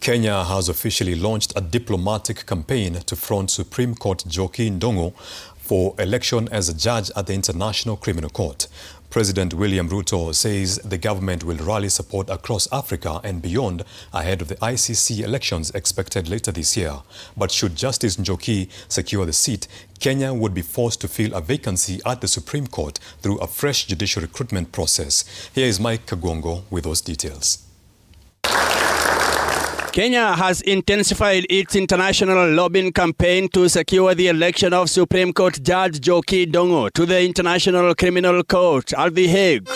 Kenya has officially launched a diplomatic campaign to front Supreme Court Njoki Ndun'gu for election as a judge at the International Criminal Court. President William Ruto says the government will rally support across Africa and beyond ahead of the ICC elections expected later this year. But should Justice Njoki secure the seat, Kenya would be forced to fill a vacancy at the Supreme Court through a fresh judicial recruitment process. Here is Mike Kagwongo with those details. Kenya has intensified its international lobbying campaign to secure the election of Supreme Court Judge Njoki Ndun'gu to the International Criminal Court at The Hague.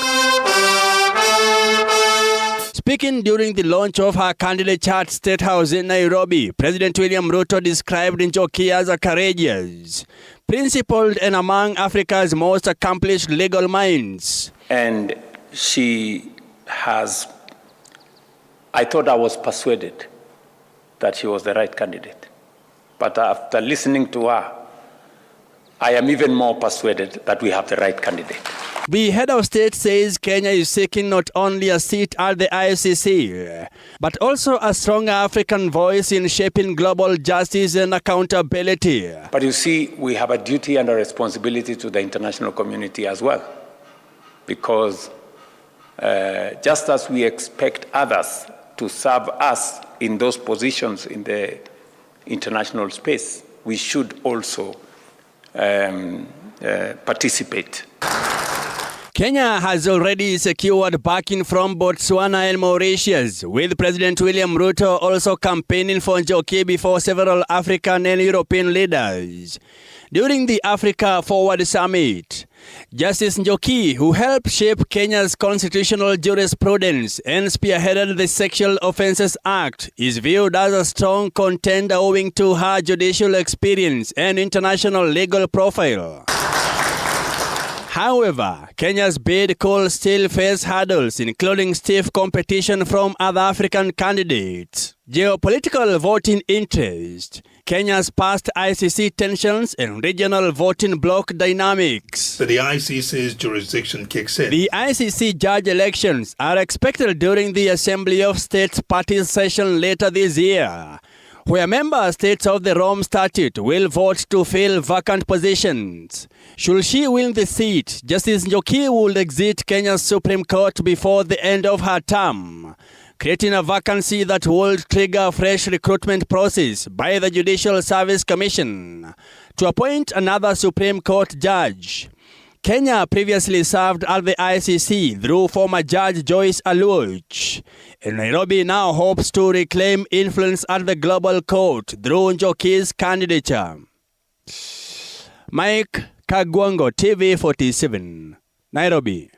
Speaking during the launch of her candidate at State House in Nairobi, President William Ruto described Njoki as a courageous, principled, and among Africa's most accomplished legal minds. And she has, I thought I was persuaded that she was the right candidate. But after listening to her, I am even more persuaded that we have the right candidate. The head of state says Kenya is seeking not only a seat at the ICC, but also a stronger African voice in shaping global justice and accountability. But you see, we have a duty and a responsibility to the international community as well. Because just as we expect others to serve us in those positions in the international space, we should also participate. Kenya has already secured backing from Botswana and Mauritius, with President William Ruto also campaigning for Njoki before several African and European leaders. During the Africa Forward Summit, Justice Njoki, who helped shape Kenya's constitutional jurisprudence and spearheaded the Sexual Offences Act, is viewed as a strong contender owing to her judicial experience and international legal profile. However, Kenya's bid could still face hurdles, including stiff competition from other African candidates, geopolitical voting interest, Kenya's past ICC tensions, and regional voting bloc dynamics. So the ICC's jurisdiction kicks in. The ICC judge elections are expected during the Assembly of States Parties session later this year, where member states of the Rome Statute will vote to fill vacant positions. Should she win the seat, Justice Njoki will exit Kenya's Supreme Court before the end of her term, creating a vacancy that will trigger a fresh recruitment process by the Judicial Service Commission to appoint another Supreme Court judge. Kenya previously served at the ICC through former Judge Joyce Aluoch, and Nairobi now hopes to reclaim influence at the global court through Njoki's candidature. Mike Kagwongo, TV 47, Nairobi.